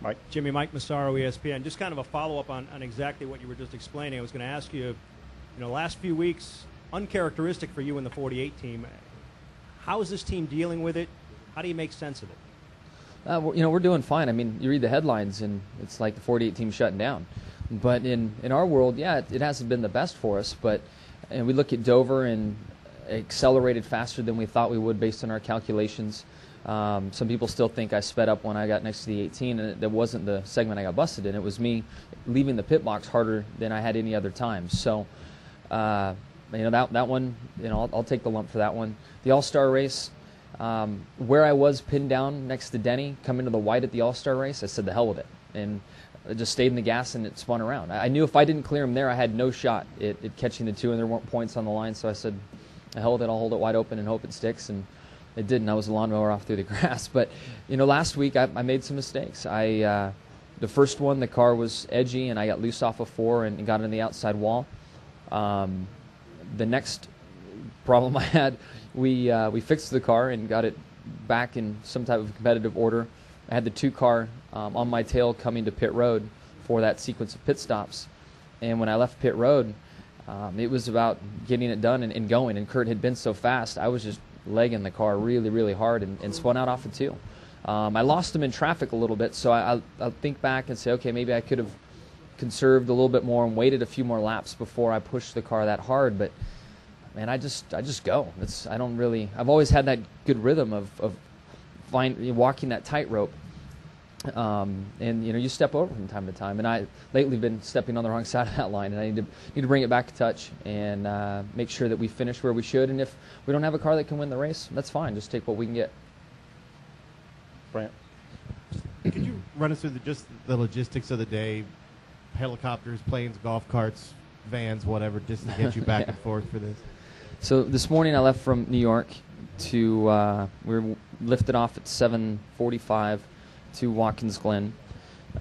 All right. Jimmie, Mike Massaro, ESPN. Just kind of a follow-up on exactly what you were just explaining. I was going to ask you, last few weeks, uncharacteristic for you in the 48 team. How is this team dealing with it? How do you make sense of it? We're doing fine. I mean, you read the headlines, and it's like the 48 team shutting down. But in our world, yeah, it hasn't been the best for us. And we look at Dover and accelerated faster than we thought we would based on our calculations. Some people still think I sped up when I got next to the 18, and that wasn't the segment I got busted in. It was me leaving the pit box harder than I had any other time. So, that one, I'll take the lump for that one. The All-Star race, where I was pinned down next to Denny, coming to the white at the All-Star race, I said the hell with it. And I just stayed in the gas and it spun around. I knew if I didn't clear him there, I had no shot at catching the two, and there weren't points on the line. So I said, the hell with it, I'll hold it wide open and hope it sticks. And it didn't. I was a lawnmower off through the grass. But, last week I made some mistakes. The first one, the car was edgy, and I got loose off of 4 and got in the outside wall. The next problem I had, we fixed the car and got it back in some type of competitive order. I had the 2-car on my tail coming to pit road for that sequence of pit stops. And when I left pit road, it was about getting it done and going. And Kurt had been so fast, I was just legging the car really, really hard and spun out off of 2. I lost him in traffic a little bit, so I'll think back and say, okay, maybe I could have conserved a little bit more and waited a few more laps before I pushed the car that hard. But man, I just go. I've always had that good rhythm of walking that tightrope. And you step over from time to time, and I lately been stepping on the wrong side of that line, and I need to bring it back to touch and make sure that we finish where we should. And if we don't have a car that can win the race, that's fine. Just take what we can get. Brant, could you run us through just the logistics of the day? Helicopters, planes, golf carts, vans, whatever, just to get you back and forth for this. So this morning I left from New York to we were lifted off at 7:45 to Watkins Glen.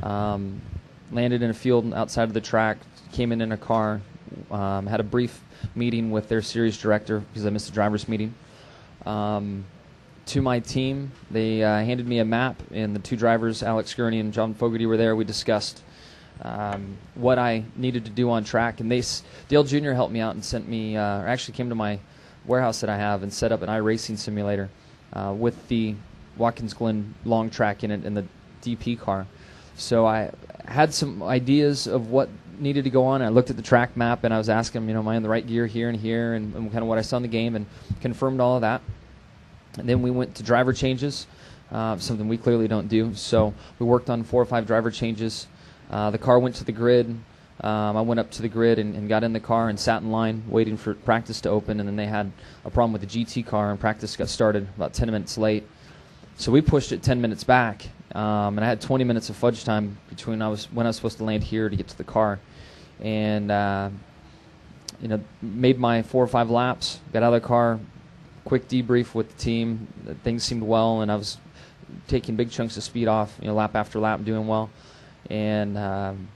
Landed in a field outside of the track. Came in a car. Had a brief meeting with their series director because I missed the driver's meeting. To my team, they handed me a map, and the 2 drivers, Alex Gurney and John Fogarty, were there. We discussed what I needed to do on track, and Dale Jr. helped me out and sent me, or actually came to my warehouse that I have and set up an iRacing simulator with the Watkins Glen long track in it and the DP car. So I had some ideas of what needed to go on. I looked at the track map and I was asking them, am I in the right gear here and here, and kind of what I saw in the game, and confirmed all of that. And then we went to driver changes, something we clearly don't do. So we worked on 4 or 5 driver changes. The car went to the grid. I went up to the grid and got in the car and sat in line waiting for practice to open, and then they had a problem with the GT car, and practice got started about 10 minutes late. So we pushed it 10 minutes back, and I had 20 minutes of fudge time between when I was supposed to land here to get to the car. And made my 4 or 5 laps, got out of the car, quick debrief with the team. Things seemed well, and I was taking big chunks of speed off, lap after lap, doing well. And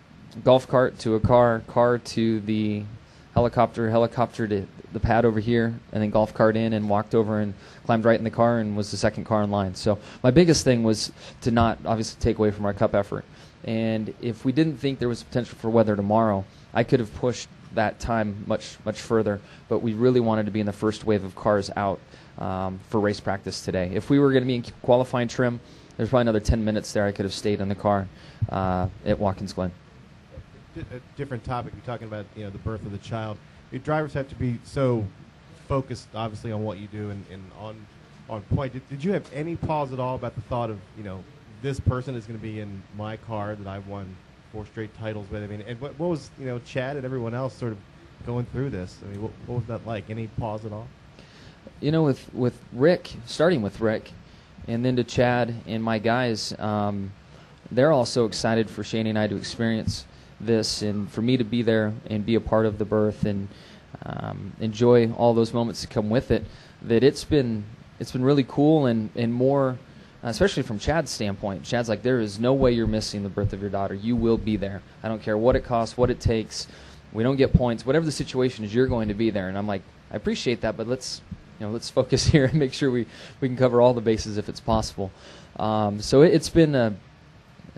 golf cart to a car to the helicopter to the pad over here, and then golf cart in, and walked over and climbed right in the car and was the second car in line. So my biggest thing was to not obviously take away from our cup effort. And if we didn't think there was potential for weather tomorrow, I could have pushed that time much, much further, but we really wanted to be in the first wave of cars out for race practice today. If we were going to be in qualifying trim, there's probably another 10 minutes there I could have stayed in the car at Watkins Glen. A different topic, you're talking about the birth of the child. Your drivers have to be so focused, obviously, on what you do and on point. Did you have any pause at all about the thought of this person is going to be in my car that I've won 4 straight titles with? I mean, and what was Chad and everyone else sort of going through this? I mean, what was that like? Any pause at all? With Rick, starting with Rick, and then to Chad and my guys, they're all so excited for Shane and I to experience this, and for me to be there and be a part of the birth and enjoy all those moments that come with it, that it's been really cool and more, especially from Chad's standpoint. Chad's like, there is no way you're missing the birth of your daughter. You will be there. I don't care what it costs, what it takes. We don't get points. Whatever the situation is, you're going to be there. And I'm like, I appreciate that, but let's focus here and make sure we can cover all the bases if it's possible. So it's been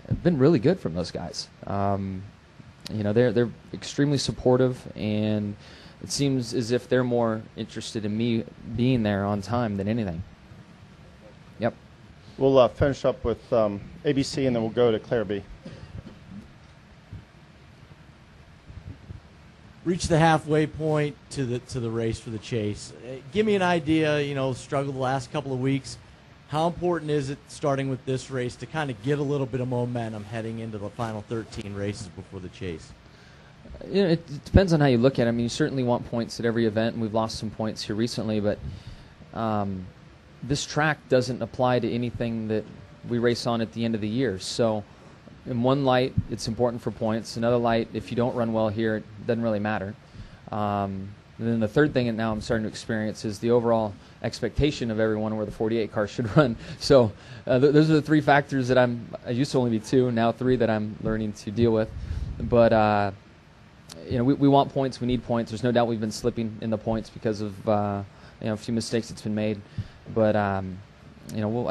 have been really good from those guys. They're extremely supportive, and it seems as if they're more interested in me being there on time than anything. Yep. We'll finish up with ABC, and then we'll go to Claire B. Reach the halfway point to the race for the chase. Give me an idea, struggled the last couple of weeks. How important is it, starting with this race, to kind of get a little bit of momentum heading into the final 13 races before the chase? It depends on how you look at it. I mean, you certainly want points at every event, and we've lost some points here recently, but this track doesn't apply to anything that we race on at the end of the year. So in one light, it's important for points. Another light, if you don't run well here, it doesn't really matter. And then the third thing that now I'm starting to experience is the overall expectation of everyone where the 48 car should run. So those are the three factors that I used to only be two, now three that I'm learning to deal with. But we want points. We need points. There's no doubt we've been slipping in the points because of a few mistakes that's been made. But I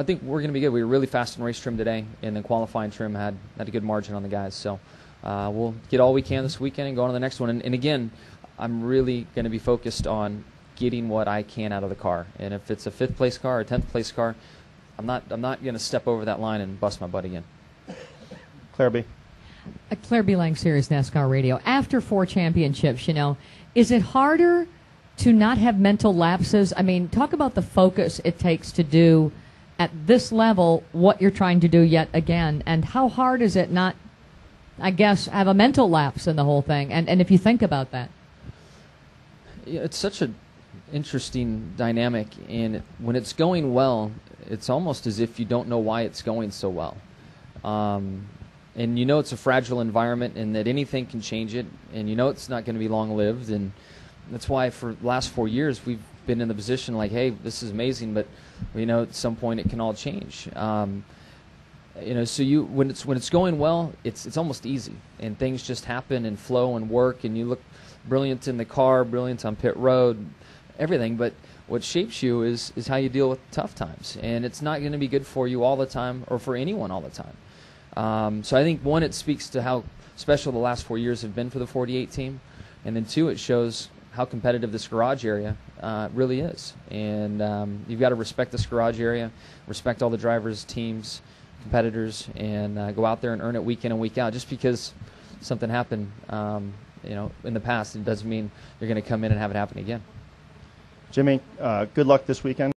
think we're going to be good. We were really fast in race trim today, and then qualifying trim had a good margin on the guys. So we'll get all we can this weekend and go on to the next one. And again, I'm really going to be focused on getting what I can out of the car. And if it's a 5th place car or a 10th place car, I'm not going to step over that line and bust my butt again. Claire B. Claire B. Lang, Series NASCAR Radio. After 4 championships, is it harder to not have mental lapses? I mean, talk about the focus it takes to do at this level what you're trying to do yet again, and how hard is it not, I guess, have a mental lapse in the whole thing, and if you think about that. Yeah, it's such an interesting dynamic, and when it's going well, it's almost as if you don't know why it's going so well. And it's a fragile environment, and that anything can change it, and it's not going to be long-lived, and that's why for the last 4 years we've been in the position like, hey, this is amazing, but at some point it can all change. So when it's going well, it's almost easy, and things just happen and flow and work, and you look brilliant in the car, brilliant on pit road, everything. But what shapes you is how you deal with tough times, and it's not going to be good for you all the time or for anyone all the time. So I think, one, it speaks to how special the last 4 years have been for the 48 team, and then 2, it shows how competitive this garage area really is. And you've got to respect this garage area, respect all the drivers, teams, competitors, and go out there and earn it week in and week out. Just because something happened in the past, it doesn't mean you're going to come in and have it happen again. Jimmie, good luck this weekend.